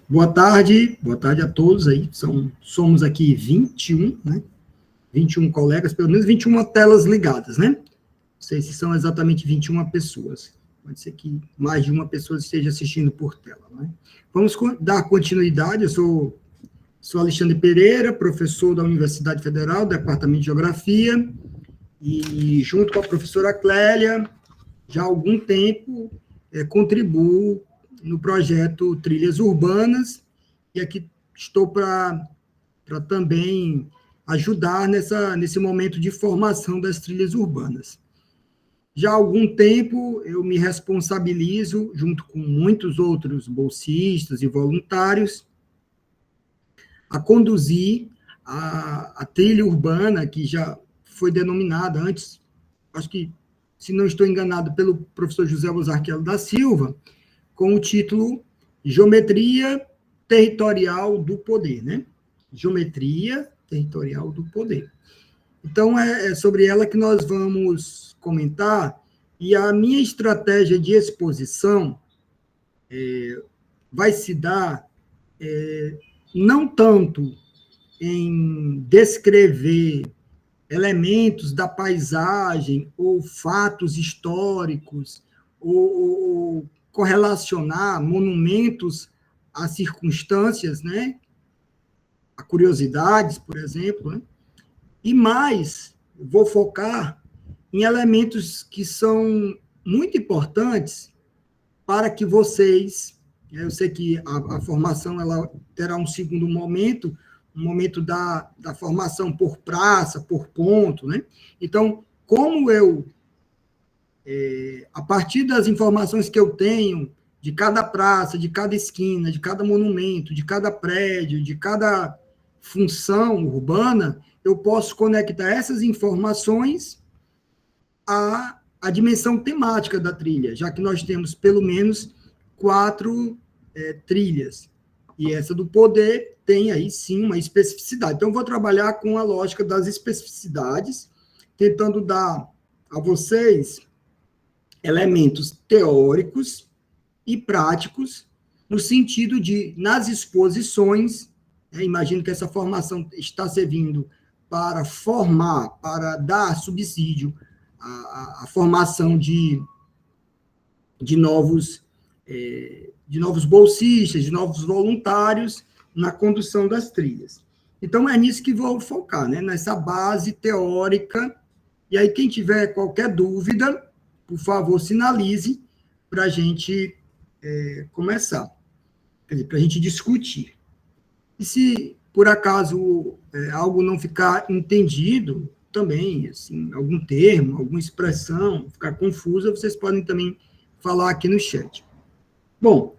Boa tarde a todos aí. Somos aqui 21, né? 21 colegas, pelo menos 21 telas ligadas, né? Não sei se são exatamente 21 pessoas. Pode ser que mais de uma pessoa esteja assistindo por tela, né? Vamos dar continuidade. Eu sou Alexandre Pereira, professor da Universidade Federal, Departamento de Geografia, e junto com a professora Clélia, já há algum tempo, contribuo no projeto Trilhas Urbanas, e aqui estou para também ajudar nesse momento de formação das trilhas urbanas. Já há algum tempo eu me responsabilizo, junto com muitos outros bolsistas e voluntários, a conduzir a trilha urbana, que já foi denominada antes, acho que, se não estou enganado, pelo professor José Bosarquielo da Silva, com o título Geometria Territorial do Poder, né? Geometria Territorial do Poder. Então, é sobre ela que nós vamos comentar, e a minha estratégia de exposição vai se dar não tanto em descrever elementos da paisagem ou fatos históricos, ou correlacionar monumentos a circunstâncias, né? A curiosidades, por exemplo, né? E mais, vou focar em elementos que são muito importantes para que vocês, eu sei que a formação ela terá um segundo momento, um momento da formação por praça, por ponto, né? Então, como eu, a partir das informações que eu tenho de cada praça, de cada esquina, de cada monumento, de cada prédio, de cada função urbana, eu posso conectar essas informações à dimensão temática da trilha, já que nós temos pelo menos 4 trilhas. E essa do poder tem aí sim uma especificidade. Então, eu vou trabalhar com a lógica das especificidades, tentando dar a vocês elementos teóricos e práticos, no sentido de, nas exposições, imagino que essa formação está servindo para formar, para dar subsídio à formação de novos bolsistas, de novos voluntários na condução das trilhas. Então, é nisso que vou focar, né? Nessa base teórica. E aí, quem tiver qualquer dúvida, por favor, sinalize para a gente começar, quer dizer, para a gente discutir. E se, por acaso, algo não ficar entendido, também, assim, algum termo, alguma expressão, ficar confusa, vocês podem também falar aqui no chat. Bom,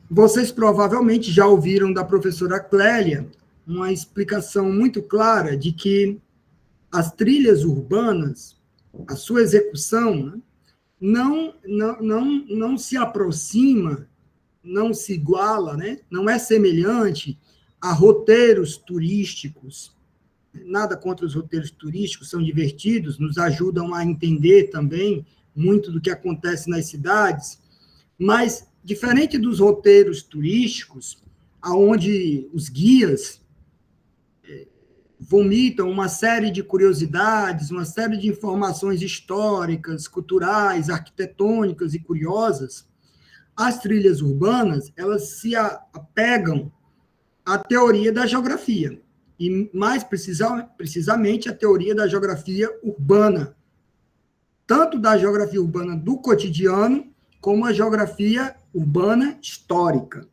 vocês provavelmente já ouviram da professora Clélia uma explicação muito clara de que as trilhas urbanas, a sua execução, né, não se aproxima, não se iguala, né, não é semelhante a roteiros turísticos. Nada contra os roteiros turísticos, são divertidos, nos ajudam a entender também muito do que acontece nas cidades, mas, diferente dos roteiros turísticos, onde os guias vomitam uma série de curiosidades, uma série de informações históricas, culturais, arquitetônicas e curiosas, as trilhas urbanas, elas se apegam à teoria da geografia, e mais precisamente a teoria da geografia urbana, tanto da geografia urbana do cotidiano, como a geografia urbana histórica.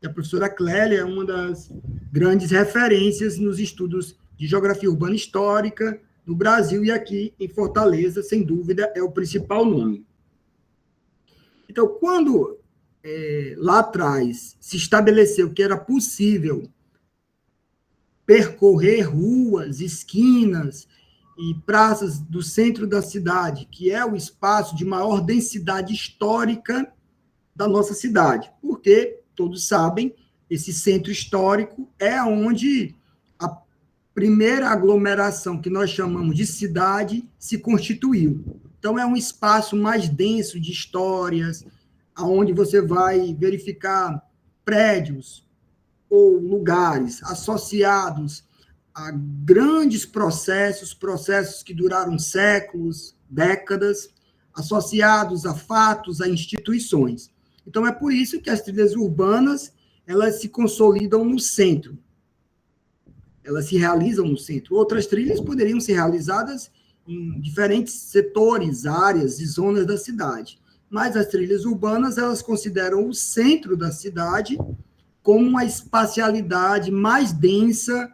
E a professora Clélia é uma das grandes referências nos estudos de geografia urbana histórica no Brasil, e aqui em Fortaleza, sem dúvida, é o principal nome. Então, quando lá atrás se estabeleceu que era possível percorrer ruas, esquinas e praças do centro da cidade, que é o espaço de maior densidade histórica da nossa cidade, porque, todos sabem, esse centro histórico é onde a primeira aglomeração que nós chamamos de cidade se constituiu. Então, é um espaço mais denso de histórias, aonde você vai verificar prédios ou lugares associados a grandes processos, processos que duraram séculos, décadas, associados a fatos, a instituições. Então, é por isso que as trilhas urbanas, elas se consolidam no centro. Elas se realizam no centro. Outras trilhas poderiam ser realizadas em diferentes setores, áreas e zonas da cidade. Mas as trilhas urbanas, elas consideram o centro da cidade como uma espacialidade mais densa,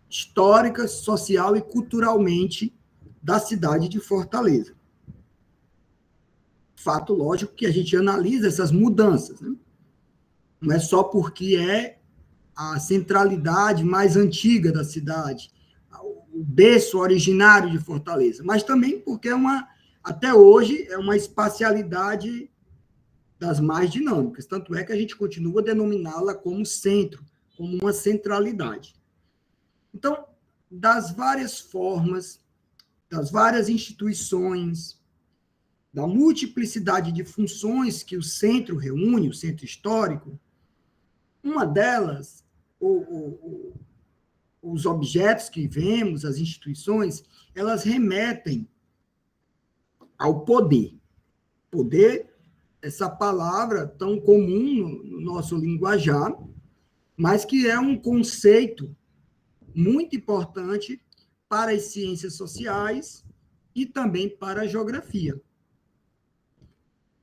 histórica, social e culturalmente da cidade de Fortaleza. Fato lógico que a gente analisa essas mudanças, né? Não é só porque é a centralidade mais antiga da cidade, o berço originário de Fortaleza, mas também porque até hoje é uma espacialidade das mais dinâmicas, tanto é que a gente continua a denominá-la como centro, como uma centralidade. Então, das várias formas, das várias instituições, da multiplicidade de funções que o centro reúne, o centro histórico, uma delas, os objetos que vemos, as instituições, elas remetem ao poder. Poder, essa palavra tão comum no nosso linguajar, mas que é um conceito muito importante para as ciências sociais e também para a geografia.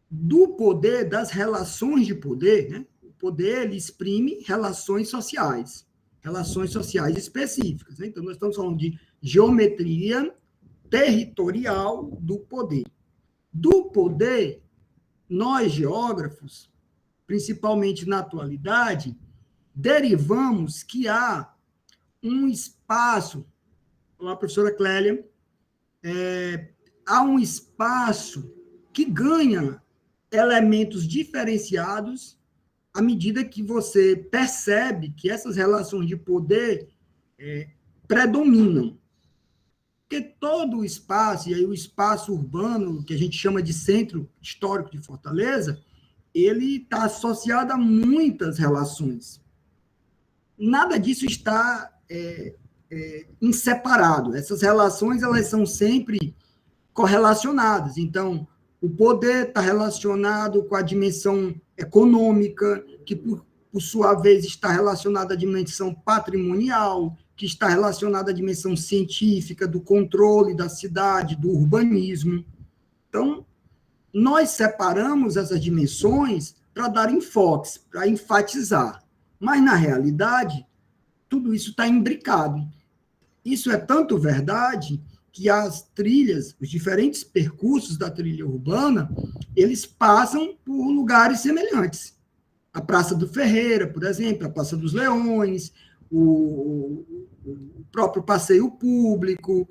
Do poder, das relações de poder, né? O poder ele exprime relações sociais específicas. Né? Então, nós estamos falando de geometria territorial do poder. Do poder, nós, geógrafos, principalmente na atualidade, derivamos que há um espaço, a professora Clélia, há um espaço que ganha elementos diferenciados à medida que você percebe que essas relações de poder predominam. Porque todo o espaço, e aí o espaço urbano, que a gente chama de centro histórico de Fortaleza, ele está associado a muitas relações. Nada disso está inseparado. Essas relações elas são sempre correlacionadas. Então, o poder está relacionado com a dimensão econômica, que, por sua vez, está relacionada à dimensão patrimonial, que está relacionada à dimensão científica, do controle da cidade, do urbanismo. Então, nós separamos essas dimensões para dar enfoques, para enfatizar. Mas, na realidade, tudo isso está imbricado. Isso é tanto verdade que as trilhas, os diferentes percursos da trilha urbana, eles passam por lugares semelhantes. A Praça do Ferreira, por exemplo, a Praça dos Leões, o próprio passeio público,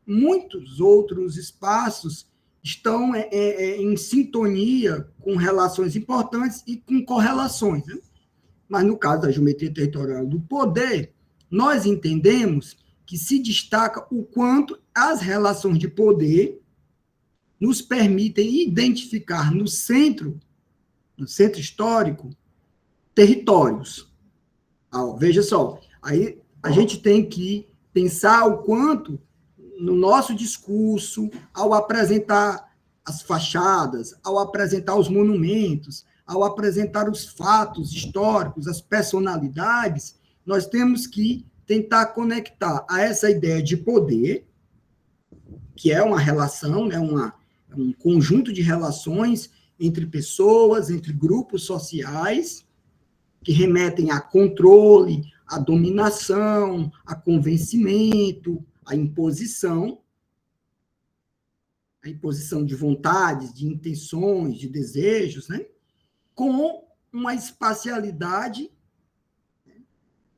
muitos outros espaços estão em sintonia com relações importantes e com correlações. Né? Mas no caso da geometria territorial do poder, nós entendemos que se destaca o quanto as relações de poder nos permitem identificar no centro histórico, territórios. Veja só, aí a gente tem que pensar o quanto, no nosso discurso, ao apresentar as fachadas, ao apresentar os monumentos, ao apresentar os fatos históricos, as personalidades, nós temos que tentar conectar a essa ideia de poder, que é uma relação, né, um conjunto de relações entre pessoas, entre grupos sociais, que remetem a controle, a dominação, a convencimento, a imposição de vontades, de intenções, de desejos, né, com uma espacialidade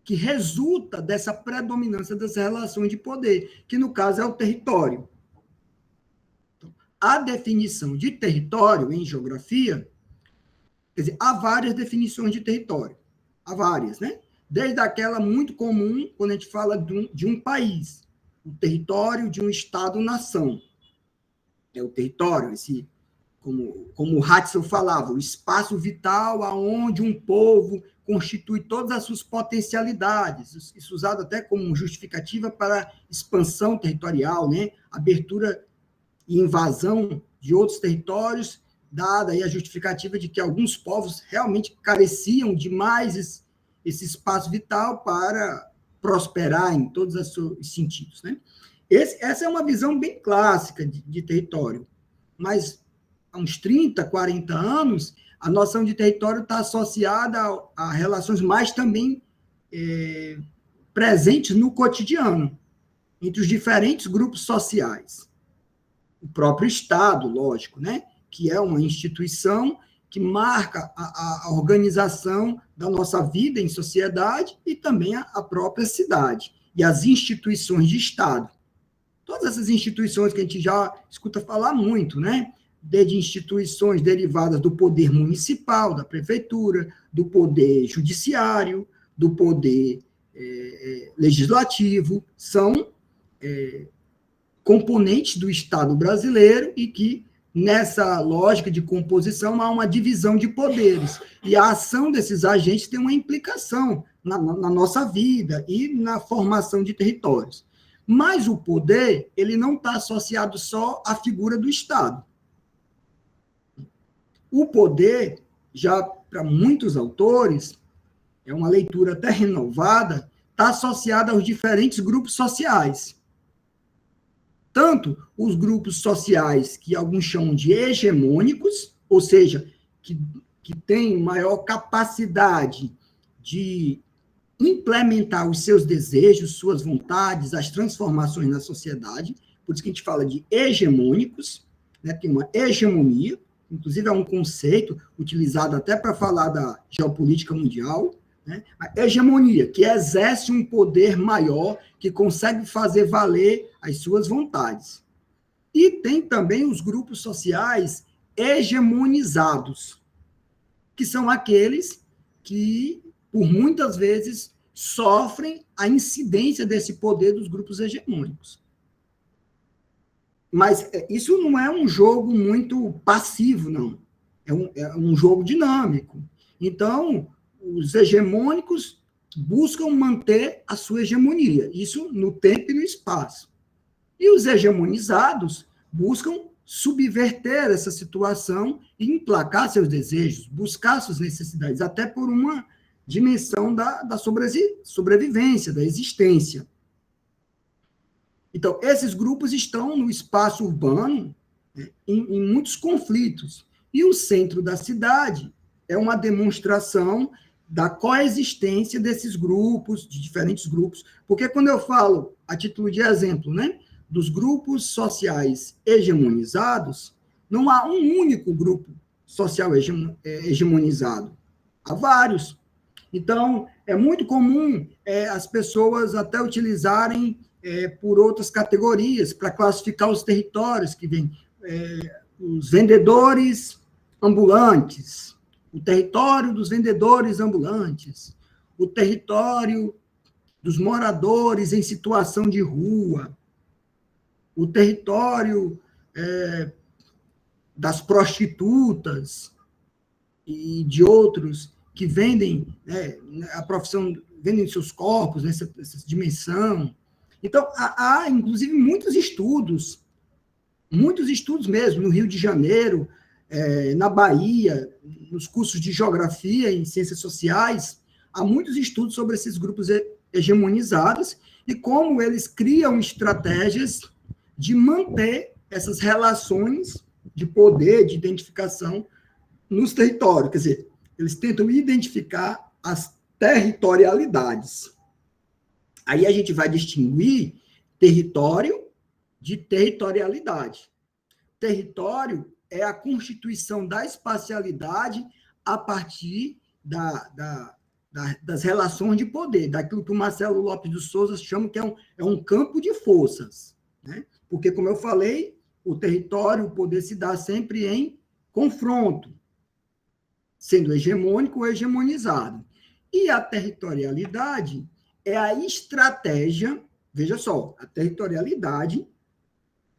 que resulta dessa predominância das relações de poder, que no caso é o território. Então, a definição de território em geografia, quer dizer, há várias definições de território, há várias, né? Desde aquela muito comum, quando a gente fala de um país, o território de um Estado-nação. É o território, como o Hatzel falava, o espaço vital aonde um povo constitui todas as suas potencialidades, isso usado até como justificativa para expansão territorial, né? Abertura e invasão de outros territórios, dada aí a justificativa de que alguns povos realmente careciam de mais esse espaço vital para prosperar em todos os sentidos, né? Essa é uma visão bem clássica de território, mas há uns 30, 40 anos, a noção de território está associada a relações mais também presentes no cotidiano, entre os diferentes grupos sociais. O próprio Estado, lógico, né? Que é uma instituição que marca a organização da nossa vida em sociedade e também a própria cidade e as instituições de Estado. Todas essas instituições que a gente já escuta falar muito, né? Desde instituições derivadas do poder municipal, da prefeitura, do poder judiciário, do poder legislativo, são componentes do Estado brasileiro e que, nessa lógica de composição, há uma divisão de poderes. E a ação desses agentes tem uma implicação na nossa vida e na formação de territórios. Mas o poder, ele não está associado só à figura do Estado. O poder, já para muitos autores, é uma leitura até renovada, está associado aos diferentes grupos sociais. Tanto os grupos sociais que alguns chamam de hegemônicos, ou seja, que têm maior capacidade de implementar os seus desejos, suas vontades, as transformações na sociedade, por isso que a gente fala de hegemônicos, né? Tem uma hegemonia, inclusive é um conceito utilizado até para falar da geopolítica mundial, né? A hegemonia, que exerce um poder maior, que consegue fazer valer as suas vontades. E tem também os grupos sociais hegemonizados, que são aqueles que, por muitas vezes, sofrem a incidência desse poder dos grupos hegemônicos. Mas isso não é um jogo muito passivo, não. É um jogo dinâmico. Então, os hegemônicos buscam manter a sua hegemonia, isso no tempo e no espaço. E os hegemonizados buscam subverter essa situação e emplacar seus desejos, buscar suas necessidades, até por uma dimensão da sobrevivência, da existência. Então, esses grupos estão no espaço urbano, né, em muitos conflitos. E o centro da cidade é uma demonstração da coexistência desses grupos, de diferentes grupos, porque quando eu falo, a título de exemplo, né, dos grupos sociais hegemonizados, não há um único grupo social hegemonizado, há vários. Então, é muito comum as pessoas até utilizarem por outras categorias para classificar os territórios que vêm, os vendedores ambulantes, o território dos vendedores ambulantes, o território dos moradores em situação de rua, o território das prostitutas e de outros que vendem a profissão, vendem seus corpos nessa dimensão. Então, há inclusive, muitos estudos mesmo, no Rio de Janeiro, na Bahia, nos cursos de geografia e ciências sociais, há muitos estudos sobre esses grupos hegemonizados e como eles criam estratégias de manter essas relações de poder, de identificação nos territórios. Quer dizer, eles tentam identificar as territorialidades. Aí a gente vai distinguir território de territorialidade. Território é a constituição da espacialidade a partir das relações de poder, daquilo que o Marcelo Lopes de Souza chama que é um campo de forças, né? Porque, como eu falei, o território, o poder se dá sempre em confronto, sendo hegemônico ou hegemonizado. E a territorialidade é a estratégia, veja só, a territorialidade,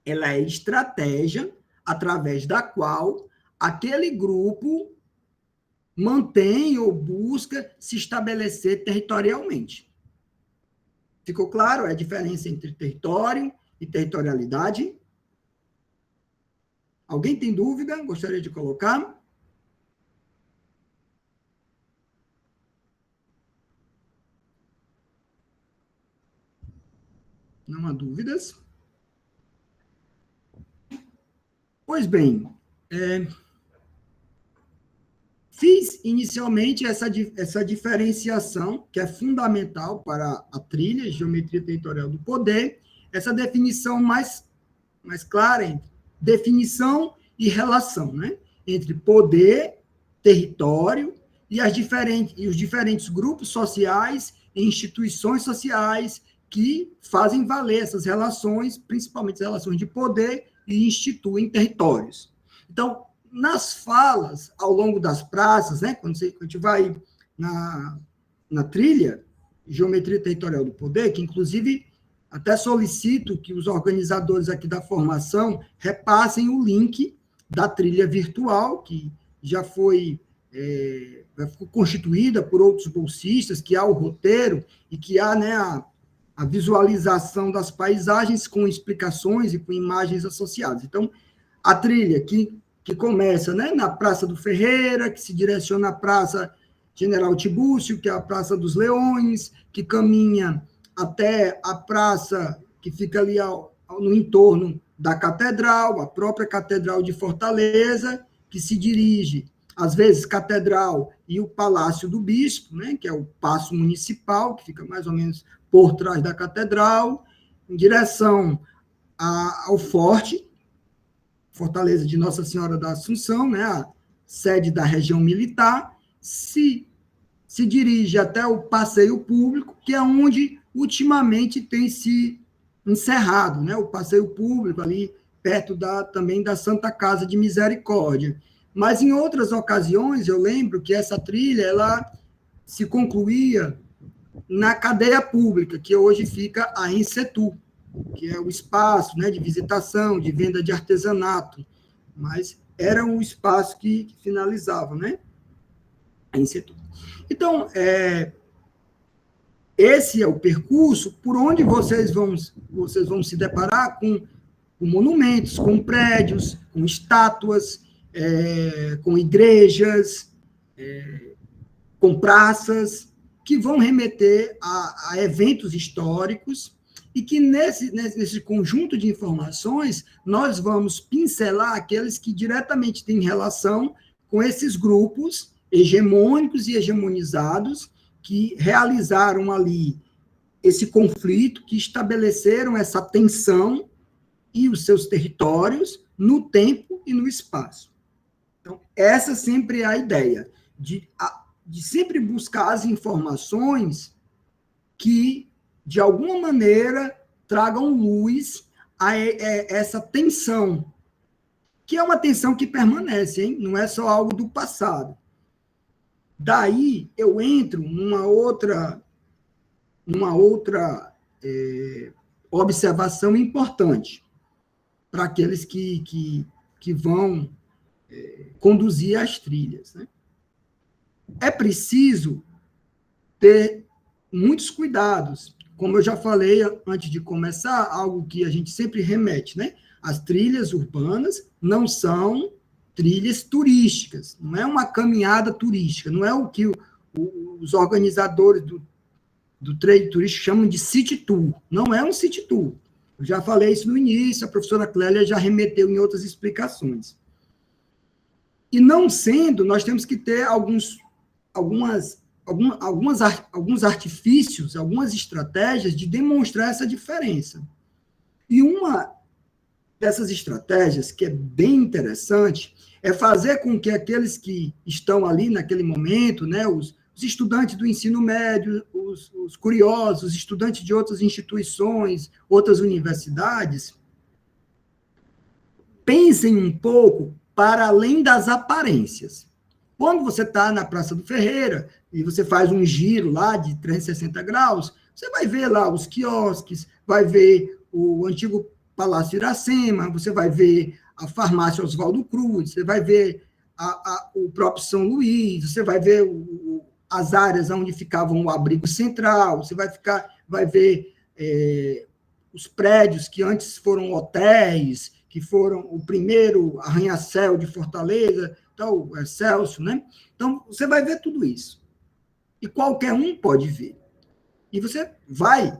ela é estratégia através da qual aquele grupo mantém ou busca se estabelecer territorialmente. Ficou claro a diferença entre território e territorialidade? Alguém tem dúvida? Gostaria de colocar? Não há dúvidas? Pois bem, fiz inicialmente essa diferenciação, que é fundamental para a trilha, geometria territorial do poder, essa definição mais clara entre definição e relação, né? Entre poder, território e os diferentes grupos sociais e instituições sociais que fazem valer essas relações, principalmente as relações de poder, e instituem territórios. Então, nas falas, ao longo das praças, né, quando a gente vai na trilha, Geometria Territorial do Poder, que, inclusive, até solicito que os organizadores aqui da formação repassem o link da trilha virtual, que já foi constituída por outros bolsistas, que há o roteiro e que há, né, a visualização das paisagens com explicações e com imagens associadas. Então, a trilha que começa, né, na Praça do Ferreira, que se direciona à Praça General Tibúrcio, que é a Praça dos Leões, que caminha até a praça que fica ali no entorno da Catedral, a própria Catedral de Fortaleza, que se dirige, às vezes, Catedral e o Palácio do Bispo, né, que é o Paço Municipal, que fica mais ou menos por trás da Catedral, em direção ao Forte, Fortaleza de Nossa Senhora da Assunção, né, a sede da região militar, se dirige até o passeio público, que é onde ultimamente tem se encerrado, né, o passeio público ali perto também da Santa Casa de Misericórdia. Mas em outras ocasiões, eu lembro que essa trilha ela se concluía na cadeia pública, que hoje fica a Ensetu, que é o espaço, né, de visitação, de venda de artesanato, mas era um espaço que finalizava, né, a Ensetu. Então, esse é o percurso por onde vocês vão se deparar com monumentos, com prédios, com estátuas, com igrejas, com praças, que vão remeter a eventos históricos, e que nesse conjunto de informações nós vamos pincelar aqueles que diretamente têm relação com esses grupos hegemônicos e hegemonizados que realizaram ali esse conflito, que estabeleceram essa tensão e os seus territórios no tempo e no espaço. Então, essa sempre é a ideia, de sempre buscar as informações que, de alguma maneira, tragam luz a essa tensão, que é uma tensão que permanece, hein? Não é só algo do passado. Daí, eu entro numa outra observação importante para aqueles que vão conduzir as trilhas, né? É preciso ter muitos cuidados. Como eu já falei antes de começar, algo que a gente sempre remete, né? As trilhas urbanas não são trilhas turísticas, não é uma caminhada turística, não é o que os organizadores do trade turístico chamam de city tour, não é um city tour. Eu já falei isso no início, a professora Clélia já remeteu em outras explicações. E não sendo, nós temos que ter alguns artifícios, algumas estratégias de demonstrar essa diferença. E uma dessas estratégias, que é bem interessante, é fazer com que aqueles que estão ali naquele momento, né, os estudantes do ensino médio, os curiosos, os estudantes de outras instituições, outras universidades, pensem um pouco para além das aparências. Quando você está na Praça do Ferreira e você faz um giro lá de 360 graus, você vai ver lá os quiosques, vai ver o antigo Palácio Iracema, você vai ver a farmácia Oswaldo Cruz, você vai ver o próprio São Luís, você vai ver as áreas onde ficava o abrigo central, você vai ver os prédios que antes foram hotéis, que foram o primeiro arranha-céu de Fortaleza, então, o Celso, né? Então, você vai ver tudo isso. E qualquer um pode ver. E você vai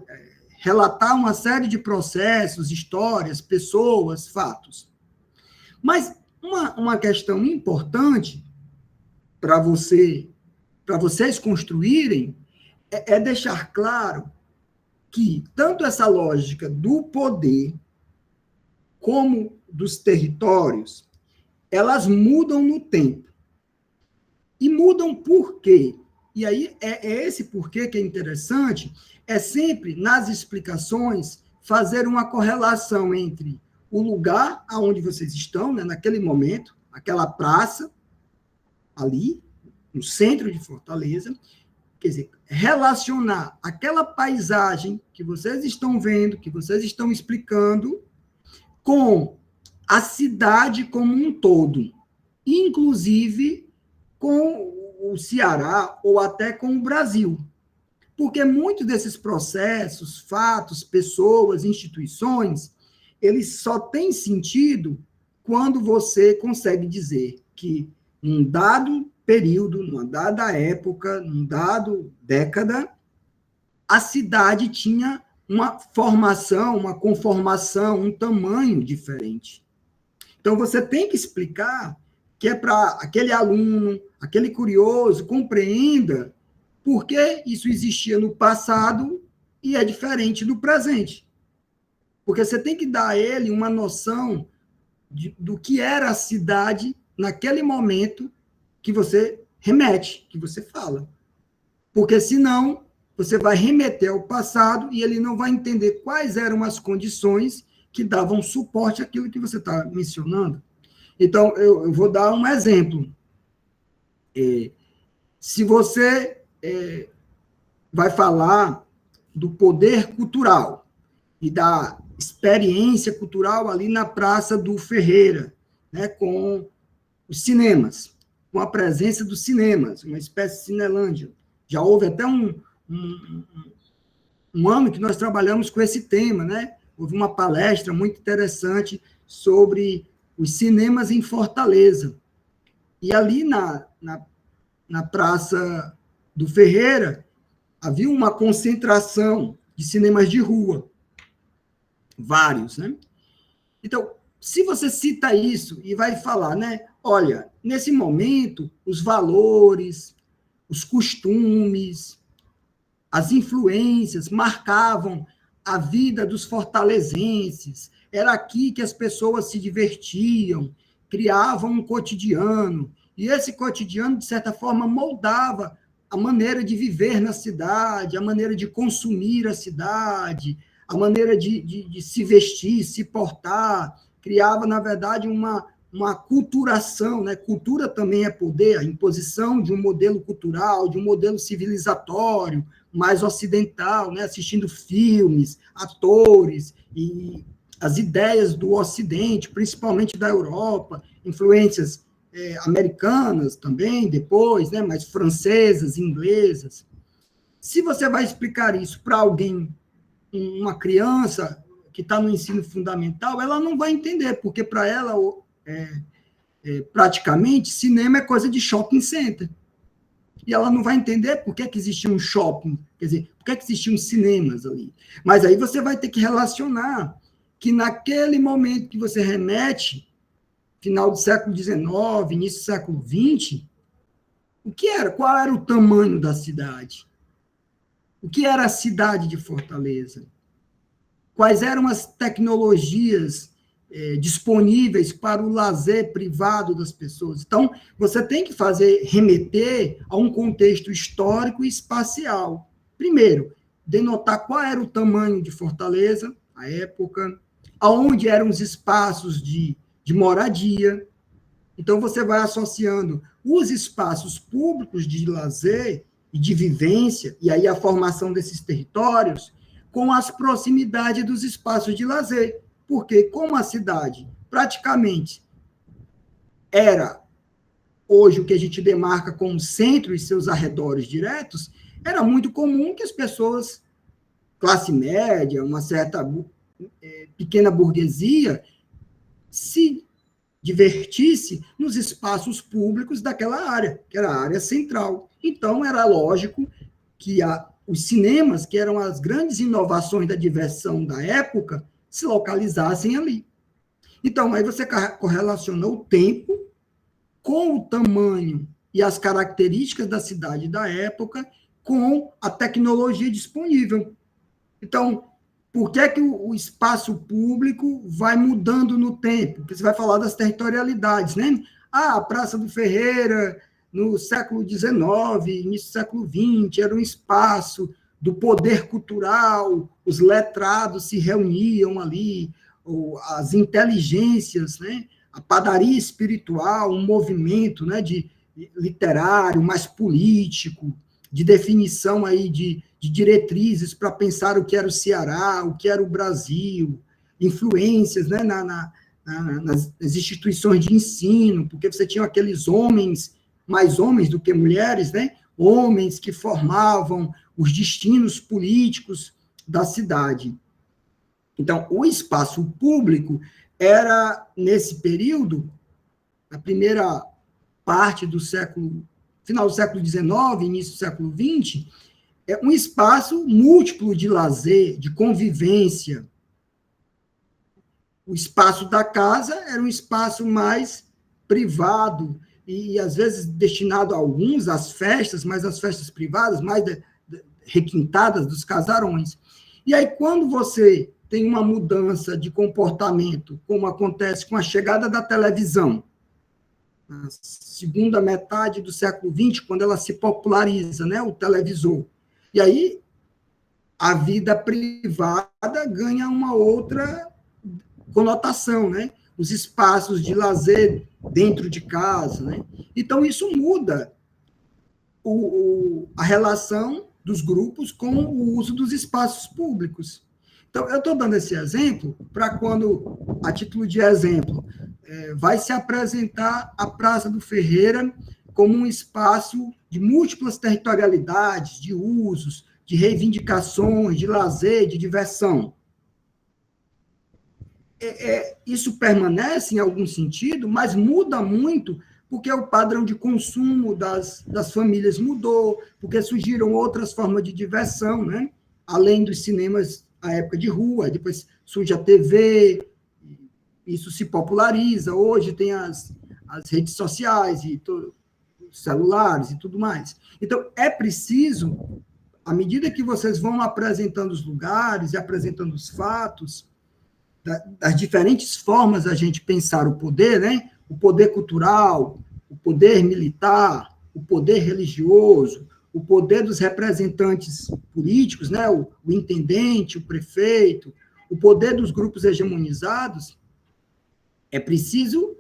relatar uma série de processos, histórias, pessoas, fatos. Mas uma questão importante para vocês construírem é deixar claro que tanto essa lógica do poder como dos territórios, elas mudam no tempo. E mudam por quê? E aí é esse porquê que é interessante, é sempre nas explicações fazer uma correlação entre o lugar aonde vocês estão, né, naquele momento, aquela praça ali, no centro de Fortaleza, quer dizer, relacionar aquela paisagem que vocês estão vendo, que vocês estão explicando, com a cidade como um todo, inclusive com o Ceará ou até com o Brasil. Porque muitos desses processos, fatos, pessoas, instituições, eles só têm sentido quando você consegue dizer que num dado período, numa dada época, num dado década, a cidade tinha uma formação, uma conformação, um tamanho diferente. Então, você tem que explicar que é para aquele aluno, aquele curioso, compreenda por que isso existia no passado e é diferente do presente. Porque você tem que dar a ele uma noção do que era a cidade naquele momento que você remete, que você fala. Porque senão você vai remeter ao passado e ele não vai entender quais eram as condições que davam suporte àquilo que você está mencionando. Então, eu vou dar um exemplo. Se você vai falar do poder cultural e da experiência cultural ali na Praça do Ferreira, né, com os cinemas, com a presença dos cinemas, uma espécie de Cinelândia. Já houve até um ano que nós trabalhamos com esse tema, né? Houve uma palestra muito interessante sobre os cinemas em Fortaleza. E ali na Praça do Ferreira, havia uma concentração de cinemas de rua, vários, né? Então, se você cita isso e vai falar, né? Olha, nesse momento, os valores, os costumes, as influências marcavam a vida dos fortalezenses. Era aqui que as pessoas se divertiam, criavam um cotidiano. E esse cotidiano, de certa forma, moldava a maneira de viver na cidade, a maneira de consumir a cidade, a maneira de se vestir, se portar. Criava, na verdade, uma culturação, né? Cultura também é poder, a imposição de um modelo cultural, de um modelo civilizatório, mais ocidental, né? Assistindo filmes, atores, e as ideias do Ocidente, principalmente da Europa, influências americanas também, depois, né? Mas francesas, inglesas. Se você vai explicar isso para alguém, uma criança que está no ensino fundamental, ela não vai entender, porque para ela praticamente, cinema é coisa de shopping center. E ela não vai entender por que existia um shopping, quer dizer, por que existiam cinemas ali. Mas aí você vai ter que relacionar que naquele momento que você remete, final do século XIX, início do século XX, o que era? Qual era o tamanho da cidade? O que era a cidade de Fortaleza? Quais eram as tecnologias disponíveis para o lazer privado das pessoas? Então, você tem que remeter a um contexto histórico e espacial. Primeiro, denotar qual era o tamanho de Fortaleza, a época, aonde eram os espaços de moradia. Então, você vai associando os espaços públicos de lazer e de vivência, e aí a formação desses territórios, com as proximidades dos espaços de lazer. Porque, como a cidade praticamente era hoje o que a gente demarca como centro e seus arredores diretos, era muito comum que as pessoas, classe média, uma certa pequena burguesia, se divertisse nos espaços públicos daquela área, que era a área central. Então, era lógico que os cinemas, que eram as grandes inovações da diversão da época, se localizassem ali. Então, aí você correlacionou o tempo com o tamanho e as características da cidade da época com a tecnologia disponível. Então, por que é que o espaço público vai mudando no tempo? Porque você vai falar das territorialidades, né? Ah, a Praça do Ferreira, no século XIX, início do século XX, era um espaço do poder cultural, os letrados se reuniam ali, as inteligências, né? A padaria espiritual, um movimento, né, de literário, mais político, de definição aí de diretrizes para pensar o que era o Ceará, o que era o Brasil, influências, né, nas instituições de ensino, porque você tinha aqueles homens, mais homens do que mulheres, né, homens que formavam os destinos políticos da cidade. Então, o espaço público era, nesse período, a primeira parte do século, final do século XIX, início do século XX, é um espaço múltiplo de lazer, de convivência. O espaço da casa era um espaço mais privado e, às vezes, destinado a alguns, às festas, mas as festas privadas, mais requintadas dos casarões. E aí, quando você tem uma mudança de comportamento, como acontece com a chegada da televisão, na segunda metade do século XX, quando ela se populariza, né, o televisor. E aí, a vida privada ganha uma outra conotação, né? Os espaços de lazer dentro de casa, né? Então, isso muda a relação dos grupos com o uso dos espaços públicos. Então, eu estou dando esse exemplo para quando, a título de exemplo, vai se apresentar a Praça do Ferreira como um espaço de múltiplas territorialidades, de usos, de reivindicações, de lazer, de diversão. Isso permanece em algum sentido, mas muda muito porque o padrão de consumo das famílias mudou, porque surgiram outras formas de diversão, né? Além dos cinemas, a época de rua, depois surge a TV, isso se populariza, hoje tem as redes sociais, e celulares e tudo mais. Então, é preciso, à medida que vocês vão apresentando os lugares e apresentando os fatos, das diferentes formas a gente pensar o poder, né? O poder cultural, o poder militar, o poder religioso, o poder dos representantes políticos, né? O intendente, o prefeito, o poder dos grupos hegemonizados, é preciso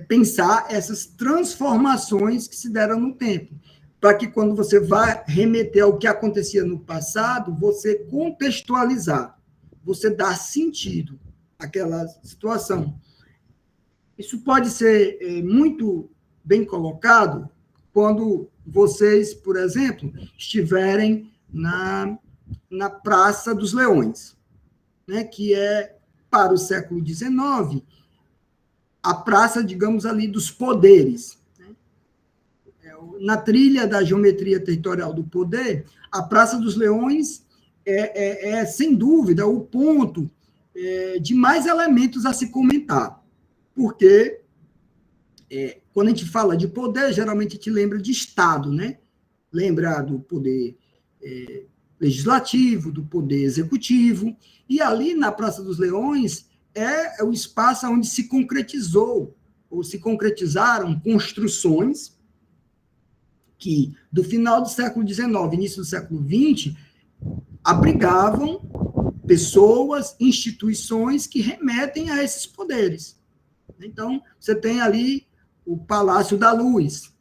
pensar essas transformações que se deram no tempo, para que quando você vai remeter ao que acontecia no passado, você contextualizar, você dar sentido àquela situação. Isso pode ser muito bem colocado quando vocês, por exemplo, estiverem na Praça dos Leões, né, que é, para o século XIX, a praça, digamos, ali dos poderes. Né? Na trilha da geometria territorial do poder, a Praça dos Leões sem dúvida, o ponto de mais elementos a se comentar, porque quando a gente fala de poder, geralmente a gente lembra de Estado, né? Lembra do poder legislativo, do poder executivo, e ali na Praça dos Leões é o espaço onde se concretizou, ou se concretizaram construções que, do final do século XIX, início do século XX, abrigavam pessoas, instituições que remetem a esses poderes. Então, você tem ali o Palácio da Luz,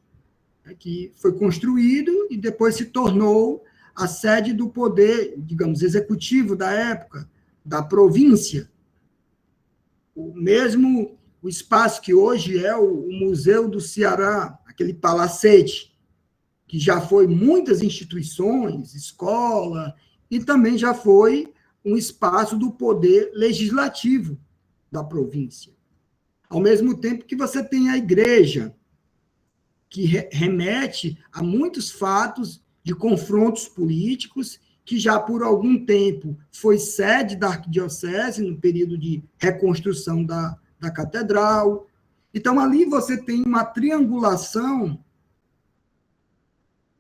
que foi construído e depois se tornou a sede do poder, digamos, executivo da época, da província. O espaço que hoje é o Museu do Ceará, aquele palacete, que já foi muitas instituições, escola, e também já foi um espaço do poder legislativo da província. Ao mesmo tempo que você tem a igreja, que remete a muitos fatos de confrontos políticos, que já por algum tempo foi sede da arquidiocese, no período de reconstrução da catedral. Então, ali você tem uma triangulação,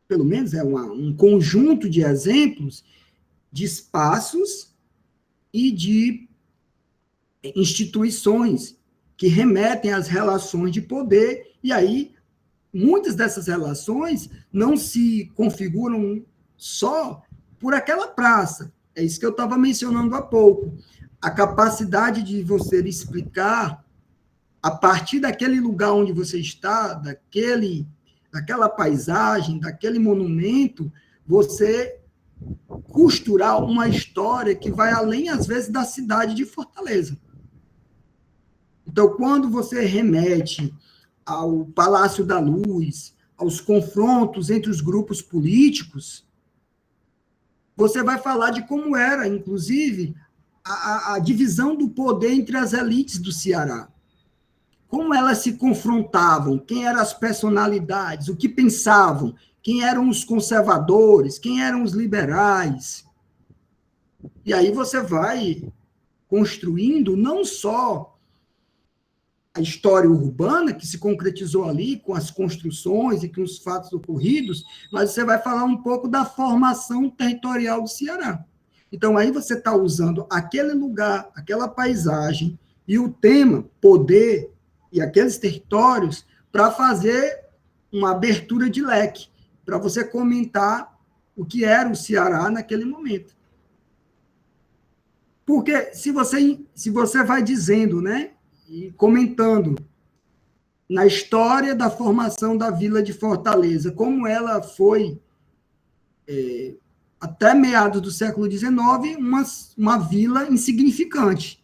pelo menos é um conjunto de exemplos, de espaços e de instituições que remetem às relações de poder, e aí muitas dessas relações não se configuram só por aquela praça. É isso que eu estava mencionando há pouco. A capacidade de você explicar, a partir daquele lugar onde você está, daquela paisagem, daquele monumento, você costurar uma história que vai além, às vezes, da cidade de Fortaleza. Então, quando você remete ao Palácio da Luz, aos confrontos entre os grupos políticos, você vai falar de como era, inclusive, a divisão do poder entre as elites do Ceará. Como elas se confrontavam, quem eram as personalidades, o que pensavam, quem eram os conservadores, quem eram os liberais. E aí você vai construindo não só a história urbana, que se concretizou ali com as construções e com os fatos ocorridos, mas você vai falar um pouco da formação territorial do Ceará. Então, aí você está usando aquele lugar, aquela paisagem e o tema poder e aqueles territórios para fazer uma abertura de leque, para você comentar o que era o Ceará naquele momento. Porque se você vai dizendo, né, e comentando na história da formação da Vila de Fortaleza, como ela foi, até meados do século XIX, uma vila insignificante,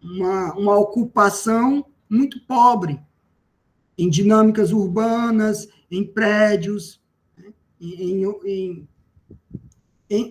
uma ocupação muito pobre, em dinâmicas urbanas, em prédios,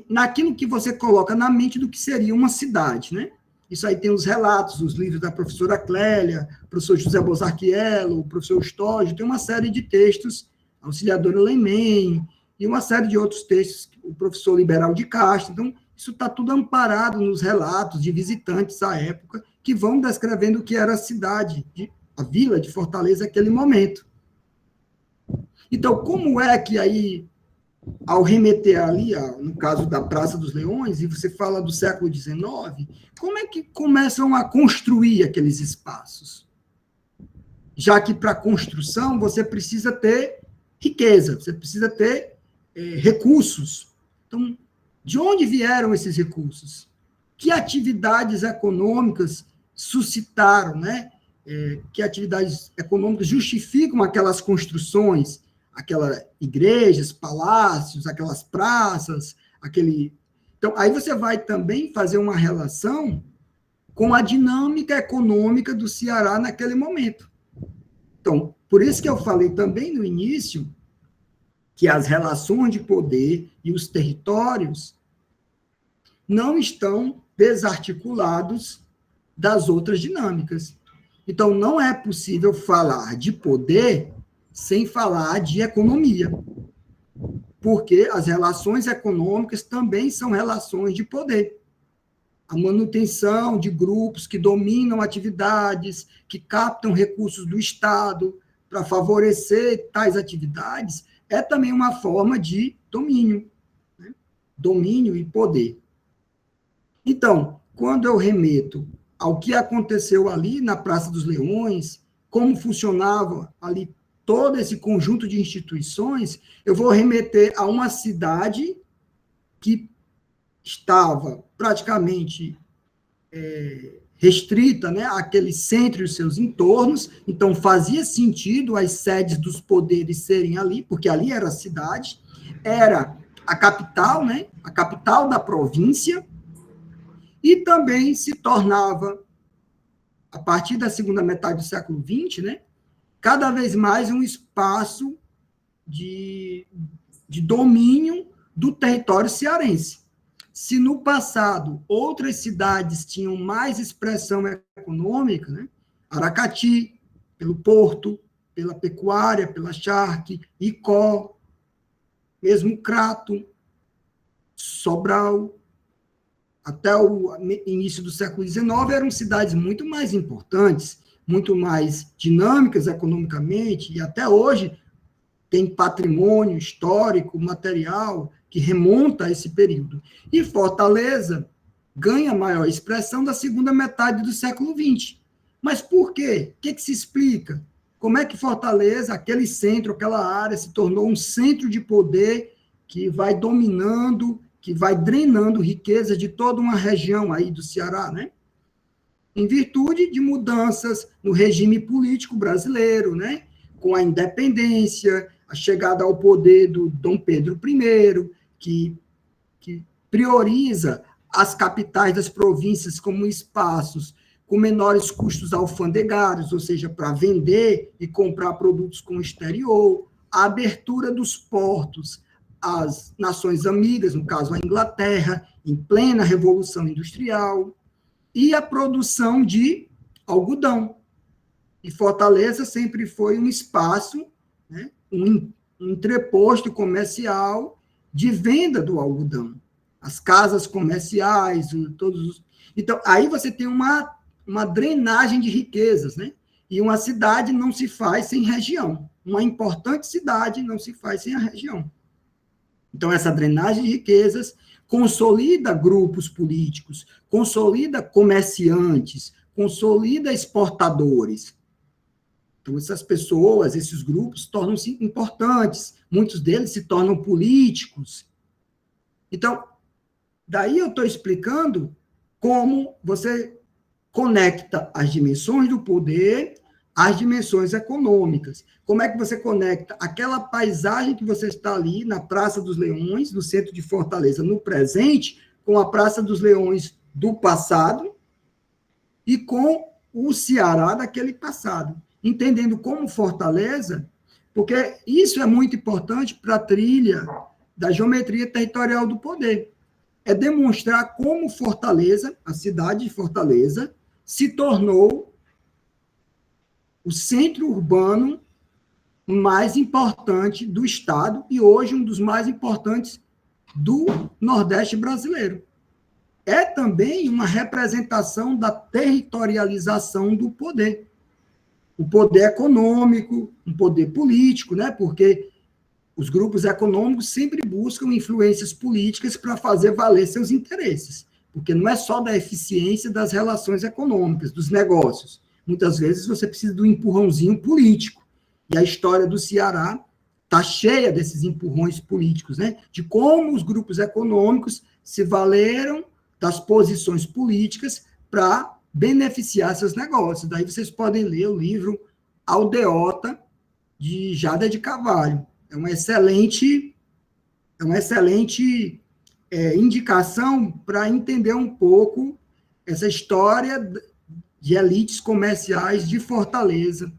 naquilo que você coloca na mente do que seria uma cidade, né? Isso aí tem os relatos, os livros da professora Clélia, o professor José Bozarchiello, o professor Stógio, tem uma série de textos, a auxiliadora Leimen, e uma série de outros textos, o professor Liberal de Castro. Então, isso está tudo amparado nos relatos de visitantes à época, que vão descrevendo o que era a cidade, a vila de Fortaleza naquele momento. Então, como é que aí, ao remeter ali, no caso da Praça dos Leões, e você fala do século XIX, como é que começam a construir aqueles espaços? Já que para a construção você precisa ter riqueza, você precisa ter recursos. Então, de onde vieram esses recursos? Que atividades econômicas suscitaram, né? Que atividades econômicas justificam aquelas construções, aquelas igrejas, palácios, aquelas praças, Então, aí você vai também fazer uma relação com a dinâmica econômica do Ceará naquele momento. Então, por isso que eu falei também no início que as relações de poder e os territórios não estão desarticulados das outras dinâmicas. Então, não é possível falar de poder sem falar de economia, porque as relações econômicas também são relações de poder. A manutenção de grupos que dominam atividades, que captam recursos do Estado para favorecer tais atividades, é também uma forma de domínio, né? Domínio e poder. Então, quando eu remeto ao que aconteceu ali na Praça dos Leões, como funcionava ali todo esse conjunto de instituições, eu vou remeter a uma cidade que estava praticamente restrita, né, àquele centro e os seus entornos, então fazia sentido as sedes dos poderes serem ali, porque ali era a cidade, era a capital, né, a capital da província, e também se tornava, a partir da segunda metade do século XX, né, cada vez mais um espaço de domínio do território cearense. Se no passado outras cidades tinham mais expressão econômica, né? Aracati, pelo porto, pela pecuária, pela charque, Icó, mesmo Crato, Sobral, até o início do século XIX, eram cidades muito mais importantes, muito mais dinâmicas economicamente, e até hoje tem patrimônio histórico, material, que remonta a esse período. E Fortaleza ganha maior expressão da segunda metade do século XX. Mas por quê? O que se explica? Como é que Fortaleza, aquele centro, aquela área, se tornou um centro de poder que vai dominando, que vai drenando riqueza de toda uma região aí do Ceará, né? Em virtude de mudanças no regime político brasileiro, né? Com a independência, a chegada ao poder do Dom Pedro I, que prioriza as capitais das províncias como espaços com menores custos alfandegários, ou seja, para vender e comprar produtos com o exterior, a abertura dos portos às nações amigas, no caso a Inglaterra, em plena Revolução Industrial, e a produção de algodão. E Fortaleza sempre foi um espaço, né, um entreposto comercial de venda do algodão. As casas comerciais, todos os... Então, aí você tem uma drenagem de riquezas, né? E uma cidade não se faz sem região. Uma importante cidade não se faz sem a região. Então, essa drenagem de riquezas consolida grupos políticos, consolida comerciantes, consolida exportadores. Então, essas pessoas, esses grupos, tornam-se importantes. Muitos deles se tornam políticos. Então, daí eu estou explicando como você conecta as dimensões do poder às dimensões econômicas. Como é que você conecta aquela paisagem que você está ali na Praça dos Leões, no centro de Fortaleza, no presente, com a Praça dos Leões do passado e com o Ceará daquele passado. Entendendo como Fortaleza, porque isso é muito importante para a trilha da geometria territorial do poder. É demonstrar como Fortaleza, a cidade de Fortaleza, se tornou o centro urbano mais importante do Estado e hoje um dos mais importantes do Nordeste brasileiro. É também uma representação da territorialização do poder. O poder econômico, um poder político, né? Porque os grupos econômicos sempre buscam influências políticas para fazer valer seus interesses, porque não é só da eficiência das relações econômicas, dos negócios. Muitas vezes você precisa de um empurrãozinho político. E a história do Ceará está cheia desses empurrões políticos, né? De como os grupos econômicos se valeram das posições políticas para beneficiar seus negócios. Daí vocês podem ler o livro Aldeota, de Jada de Carvalho. É uma excelente indicação para entender um pouco essa história de elites comerciais de Fortaleza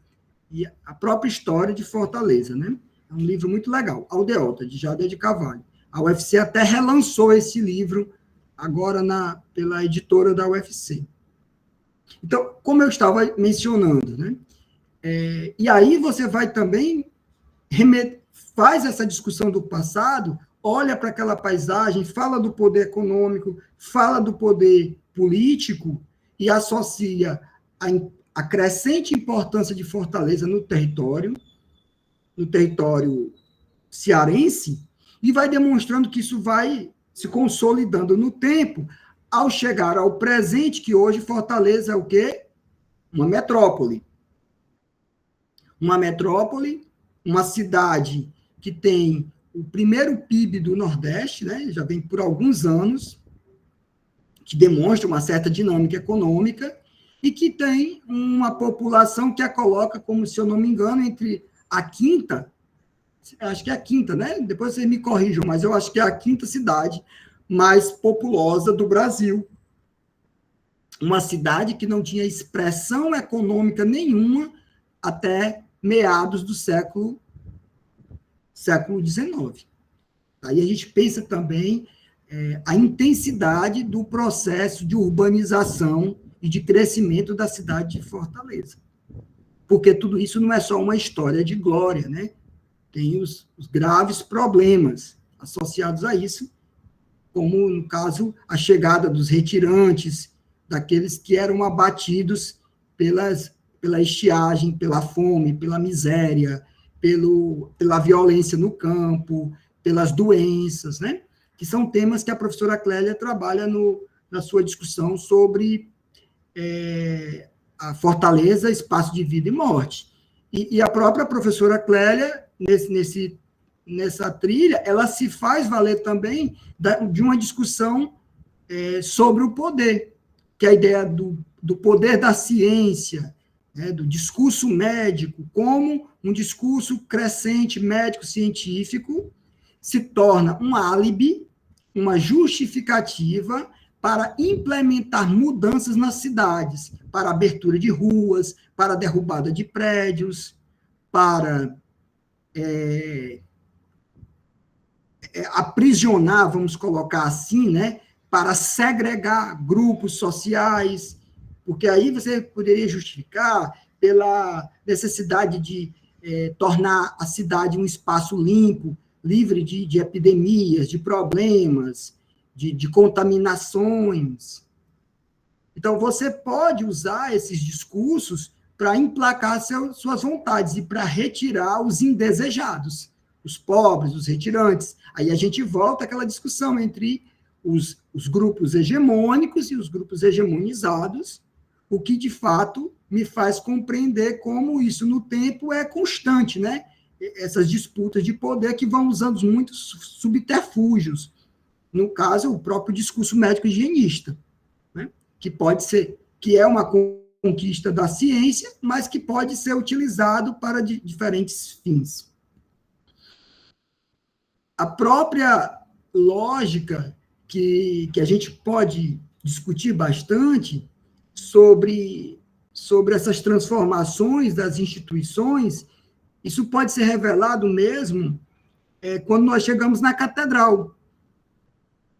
e a própria história de Fortaleza, né? É um livro muito legal, Aldeota, de Jada de Carvalho. A UFC até relançou esse livro agora pela editora da UFC. Então, como eu estava mencionando, né? E aí você vai também faz essa discussão do passado, olha para aquela paisagem, fala do poder econômico, fala do poder político e associa a crescente importância de Fortaleza no território cearense, e vai demonstrando que isso vai se consolidando no tempo, ao chegar ao presente, que hoje Fortaleza é o quê? Uma metrópole. Uma metrópole, uma cidade que tem o primeiro PIB do Nordeste, né, já vem por alguns anos, que demonstra uma certa dinâmica econômica, e que tem uma população que a coloca, como, se eu não me engano, entre a quinta, acho que é a quinta, né? Depois vocês me corrijam, mas eu acho que é a quinta cidade mais populosa do Brasil. Uma cidade que não tinha expressão econômica nenhuma até meados do século XIX. Aí a gente pensa também a intensidade do processo de urbanização e de crescimento da cidade de Fortaleza. Porque tudo isso não é só uma história de glória, né? Tem os graves problemas associados a isso, como, no caso, a chegada dos retirantes, daqueles que eram abatidos pela estiagem, pela fome, pela miséria, pela violência no campo, pelas doenças, né? Que são temas que a professora Clélia trabalha na sua discussão sobre a Fortaleza, espaço de vida e morte. E a própria professora Clélia, nessa trilha, ela se faz valer também de uma discussão sobre o poder, que é a ideia do poder da ciência, né, do discurso médico, como um discurso crescente médico-científico se torna um álibi, uma justificativa para implementar mudanças nas cidades, para abertura de ruas, para derrubada de prédios, para aprisionar, vamos colocar assim, né, para segregar grupos sociais, porque aí você poderia justificar pela necessidade de tornar a cidade um espaço limpo, livre de epidemias, de problemas, de contaminações. Então, você pode usar esses discursos para emplacar suas vontades e para retirar os indesejados, os pobres, os retirantes. Aí a gente volta àquela discussão entre os grupos hegemônicos e os grupos hegemonizados, o que, de fato, me faz compreender como isso, no tempo, é constante, né? Essas disputas de poder que vão usando muitos subterfúgios. No caso, o próprio discurso médico-higienista, né? Que é uma conquista da ciência, mas que pode ser utilizado para diferentes fins. A própria lógica que a gente pode discutir bastante sobre essas transformações das instituições, isso pode ser revelado mesmo quando nós chegamos na catedral.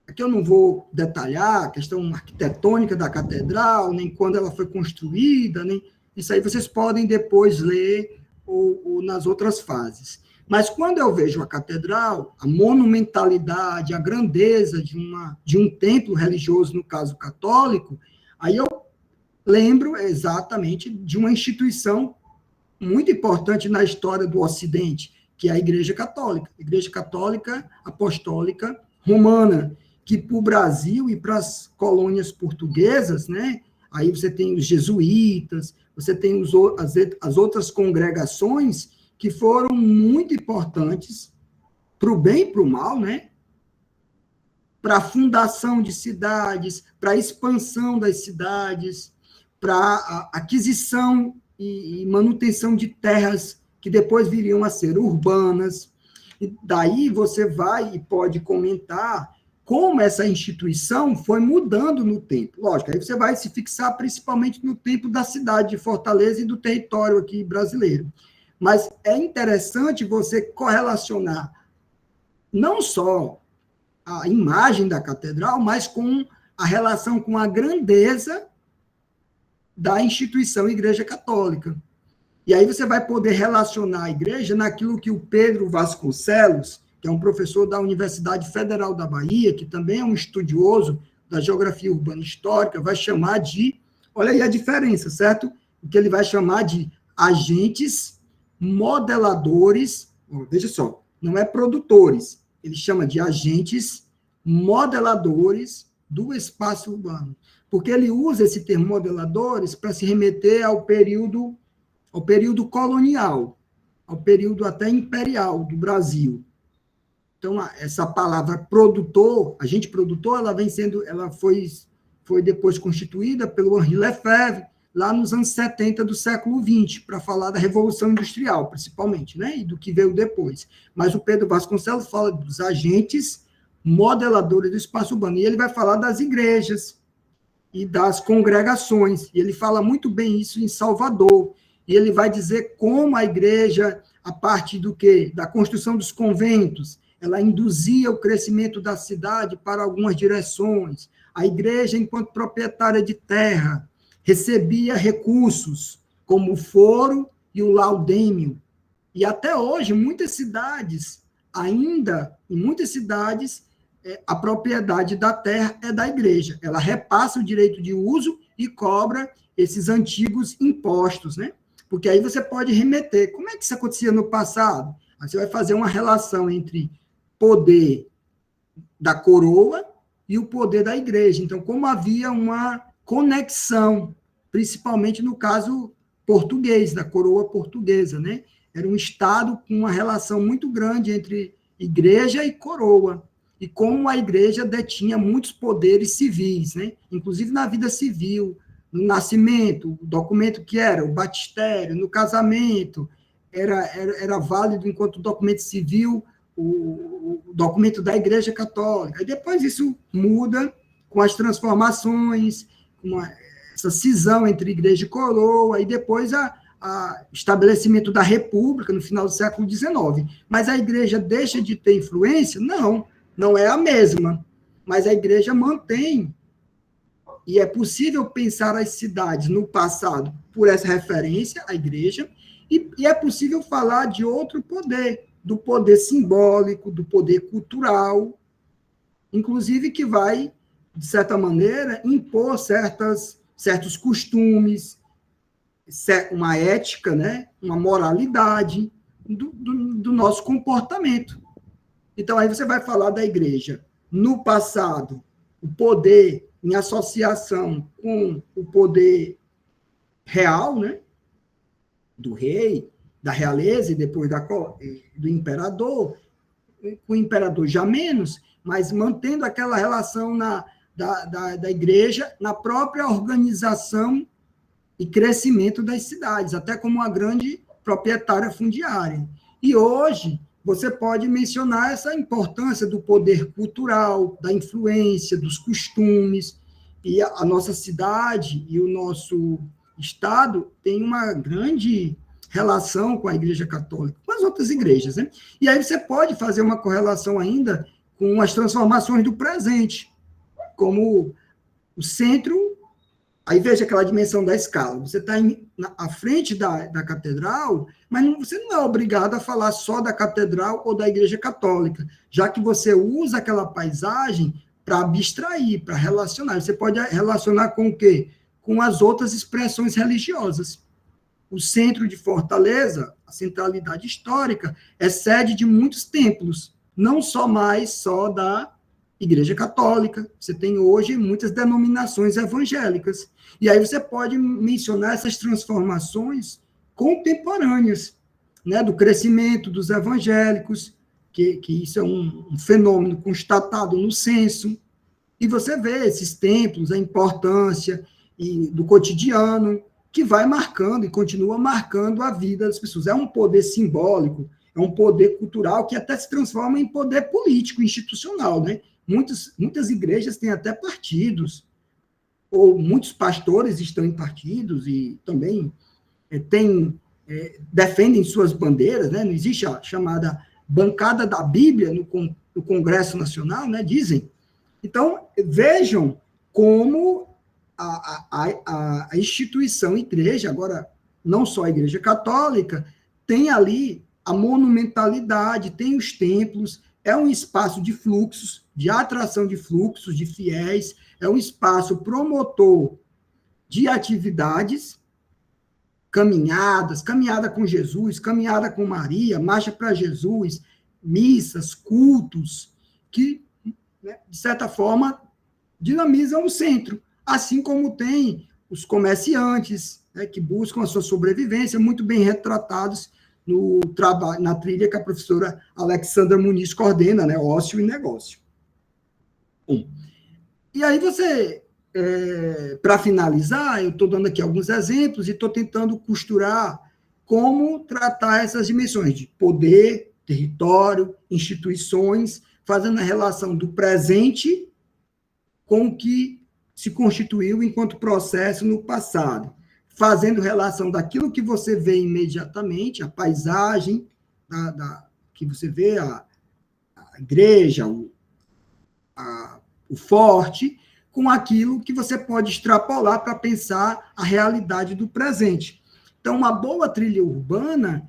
Aqui eu não vou detalhar a questão arquitetônica da catedral, nem quando ela foi construída, nem isso aí vocês podem depois ler ou nas outras fases. Mas quando eu vejo a catedral, a monumentalidade, a grandeza de um templo religioso, no caso católico, aí eu lembro exatamente de uma instituição muito importante na história do Ocidente, que é a Igreja Católica Apostólica Romana, que para o Brasil e para as colônias portuguesas, né, aí você tem os jesuítas, você tem as outras congregações que foram muito importantes para o bem e para o mal, né, para a fundação de cidades, para a expansão das cidades, para a aquisição e manutenção de terras que depois viriam a ser urbanas. E daí você vai e pode comentar como essa instituição foi mudando no tempo. Lógico, aí você vai se fixar principalmente no tempo da cidade de Fortaleza e do território aqui brasileiro. Mas é interessante você correlacionar não só a imagem da catedral, mas com a relação com a grandeza da instituição Igreja Católica. E aí você vai poder relacionar a igreja naquilo que o Pedro Vasconcelos, que é um professor da Universidade Federal da Bahia, que também é um estudioso da geografia urbana histórica, vai chamar de, olha aí a diferença, certo? O que ele vai chamar de agentes modeladores, veja só, não é produtores, ele chama de agentes modeladores do espaço urbano, porque ele usa esse termo modeladores para se remeter ao período colonial, ao período até imperial do Brasil. Então, essa palavra produtor, agente produtor, ela foi depois constituída pelo Henri Lefebvre, lá nos anos 70 do século XX, para falar da Revolução Industrial, principalmente, né, e do que veio depois. Mas o Pedro Vasconcelos fala dos agentes modeladores do espaço urbano, e ele vai falar das igrejas e das congregações, e ele fala muito bem isso em Salvador. e ele vai dizer como a igreja, a partir do quê? Da construção dos conventos, ela induzia o crescimento da cidade para algumas direções. A igreja, enquanto proprietária de terra, recebia recursos, como o foro e o laudêmio. E até hoje, muitas cidades, ainda, em muitas cidades, a propriedade da terra é da igreja. Ela repassa o direito de uso e cobra esses antigos impostos, né? Porque aí você pode remeter. Como é que isso acontecia no passado? Aí você vai fazer uma relação entre poder da coroa e o poder da igreja. Então, como havia uma conexão, principalmente no caso português, da coroa portuguesa, né? Era um estado com uma relação muito grande entre igreja e coroa. E como a igreja detinha muitos poderes civis, né? Inclusive na vida civil, no nascimento, o documento que era o batistério, no casamento, era válido enquanto documento civil, o documento da Igreja Católica. E depois isso muda com as transformações, com essa cisão entre igreja e coroa, e depois a estabelecimento da República no final do século XIX. Mas a igreja deixa de ter influência? Não, não é a mesma. Mas a igreja mantém, e é possível pensar as cidades no passado por essa referência à igreja, e é possível falar de outro poder, do poder simbólico, do poder cultural, inclusive que vai, de certa maneira, impor certos costumes, uma ética, né? Uma moralidade do nosso comportamento. Então, aí você vai falar da igreja. No passado, o poder em associação com o poder real, né? Do rei, da realeza e depois do imperador, com o imperador já menos, mas mantendo aquela relação da igreja na própria organização e crescimento das cidades, até como uma grande proprietária fundiária. E hoje, você pode mencionar essa importância do poder cultural, da influência, dos costumes, e a nossa cidade e o nosso Estado tem uma grande relação com a Igreja Católica, com as outras igrejas, né? E aí você pode fazer uma correlação ainda com as transformações do presente, como o centro. Aí veja aquela dimensão da escala. Você está à frente da catedral, mas você não é obrigado a falar só da catedral ou da Igreja Católica, já que você usa aquela paisagem para abstrair, para relacionar. Você pode relacionar com o quê? Com as outras expressões religiosas. O centro de Fortaleza, a centralidade histórica, é sede de muitos templos, não só da Igreja Católica. Você tem hoje muitas denominações evangélicas. E aí você pode mencionar essas transformações contemporâneas, né, do crescimento dos evangélicos, que isso é um fenômeno constatado no censo, e você vê esses templos, a importância do cotidiano, que vai marcando e continua marcando a vida das pessoas. É um poder simbólico, é um poder cultural que até se transforma em poder político, institucional, né? Muitas igrejas têm até partidos, ou muitos pastores estão em partidos e também defendem suas bandeiras, né? Não existe a chamada bancada da Bíblia no Congresso Nacional, né? Dizem. Então, vejam como a instituição igreja, agora não só a Igreja Católica, tem ali a monumentalidade, tem os templos, é um espaço de fluxos, de atração de fluxos, de fiéis, é um espaço promotor de atividades, caminhada com Jesus, caminhada com Maria, marcha para Jesus, missas, cultos, que, né, de certa forma, dinamizam o centro, assim como tem os comerciantes, né, que buscam a sua sobrevivência, muito bem retratados no trabalho, na trilha que a professora Alexandra Muniz coordena, né, Ócio e Negócio. E aí você, para finalizar, eu estou dando aqui alguns exemplos e estou tentando costurar como tratar essas dimensões de poder, território, instituições, fazendo a relação do presente com o que se constituiu enquanto processo no passado. fazendo relação daquilo que você vê imediatamente, a paisagem, que você vê, a igreja, o forte, com aquilo que você pode extrapolar para pensar a realidade do presente. Então, uma boa trilha urbana,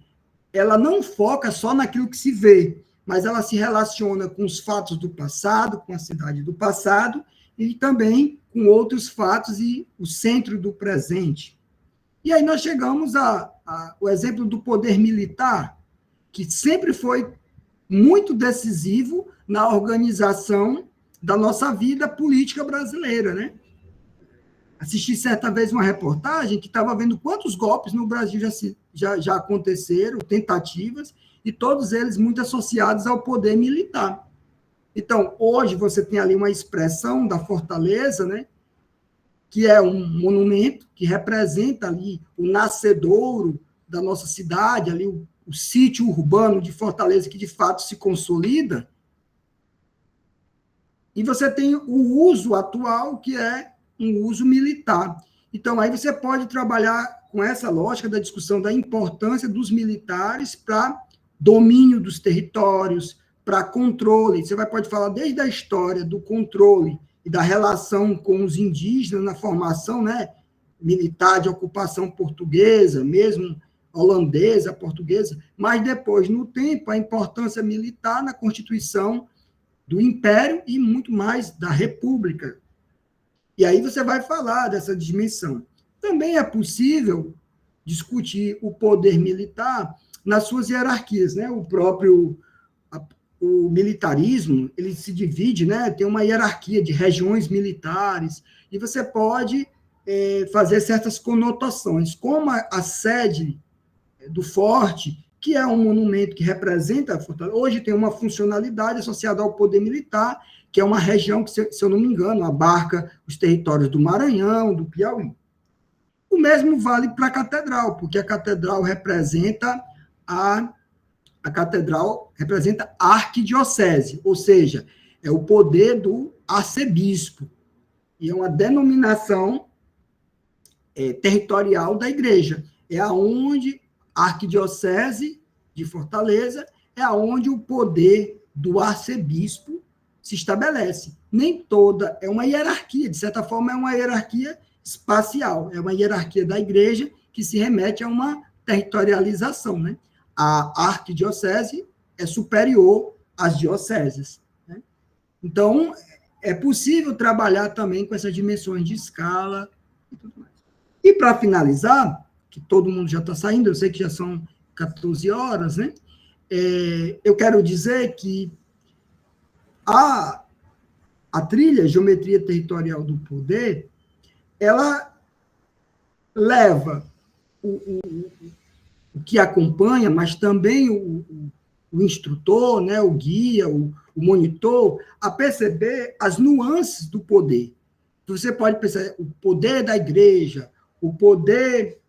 ela não foca só naquilo que se vê, mas ela se relaciona com os fatos do passado, com a cidade do passado, e também com outros fatos e o centro do presente. E aí nós chegamos ao exemplo do poder militar, que sempre foi muito decisivo na organização da nossa vida política brasileira, né? Assisti certa vez uma reportagem que estava vendo quantos golpes no Brasil já aconteceram, tentativas, e todos eles muito associados ao poder militar. Então, hoje você tem ali uma expressão da Fortaleza, né, que é um monumento que representa ali o nascedouro da nossa cidade, ali o sítio urbano de Fortaleza que de fato se consolida. E você tem o uso atual, que é um uso militar. Então, aí você pode trabalhar com essa lógica da discussão da importância dos militares para domínio dos territórios, para controle. Você pode falar desde a história do controle e da relação com os indígenas na formação, né, militar de ocupação portuguesa, mesmo holandesa, portuguesa, mas depois, no tempo, a importância militar na constituição do Império e muito mais da República. E aí você vai falar dessa dimensão. Também é possível discutir o poder militar nas suas hierarquias, né? O militarismo, ele se divide, né? Tem uma hierarquia de regiões militares, e você pode fazer certas conotações, como a sede do forte, que é um monumento que representa a Fortaleza. Hoje tem uma funcionalidade associada ao poder militar, que é uma região que, se eu não me engano, abarca os territórios do Maranhão, do Piauí. O mesmo vale para a catedral, porque a catedral representa a arquidiocese, ou seja, é o poder do arcebispo, e é uma denominação territorial da igreja. É aonde a arquidiocese de Fortaleza é aonde o poder do arcebispo se estabelece. Nem toda, é uma hierarquia, de certa forma é uma hierarquia espacial, é uma hierarquia da igreja que se remete a uma territorialização, né? A arquidiocese é superior às dioceses, né? Então, é possível trabalhar também com essas dimensões de escala e tudo mais. E, para finalizar, que todo mundo já está saindo, eu sei que já são 14 horas, né? Eu quero dizer que a trilha Geometria Territorial do Poder, ela leva o que acompanha, mas também o instrutor, né, o guia, o monitor, a perceber as nuances do poder. Você pode perceber o poder da igreja, o poder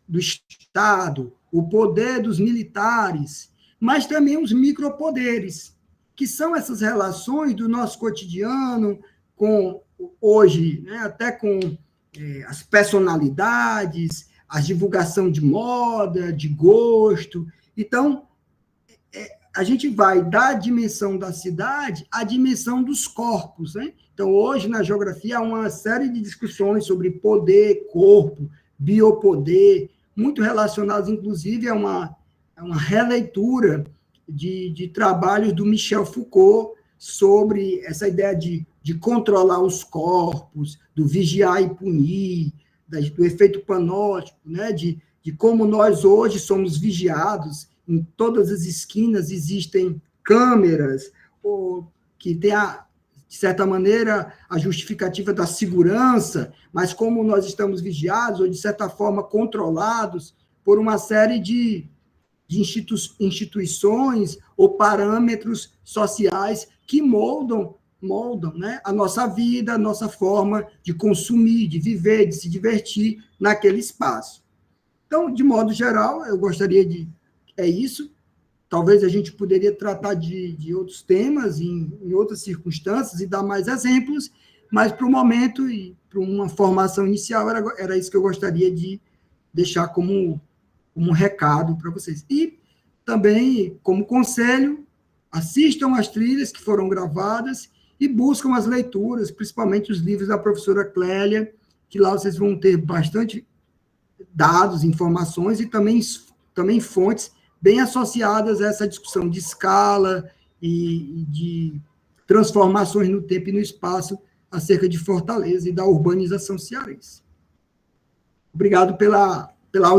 do Estado, o poder dos militares, mas também os micropoderes, que são essas relações do nosso cotidiano, com hoje, né, até com as personalidades, a divulgação de moda, de gosto. Então, a gente vai da dimensão da cidade à dimensão dos corpos, né? Então, hoje, na geografia, há uma série de discussões sobre poder, corpo, biopoder, muito relacionados, inclusive, a uma releitura de trabalhos do Michel Foucault sobre essa ideia de controlar os corpos, do vigiar e punir, do efeito panóptico, né? de como nós hoje somos vigiados, em todas as esquinas existem câmeras, que tem, de certa maneira, a justificativa da segurança, mas como nós estamos vigiados, ou de certa forma controlados, por uma série de instituições ou parâmetros sociais que moldam, né, a nossa vida, a nossa forma de consumir, de viver, de se divertir naquele espaço. Então, de modo geral, eu gostaria é isso. Talvez a gente poderia tratar de outros temas em outras circunstâncias e dar mais exemplos, mas para o momento e para uma formação inicial, era isso que eu gostaria de deixar como um recado para vocês. E também, como conselho, assistam às trilhas que foram gravadas e buscam as leituras, principalmente os livros da professora Clélia, que lá vocês vão ter bastante dados, informações e também fontes bem associadas a essa discussão de escala e de transformações no tempo e no espaço acerca de Fortaleza e da urbanização cearense. Obrigado pela audiência.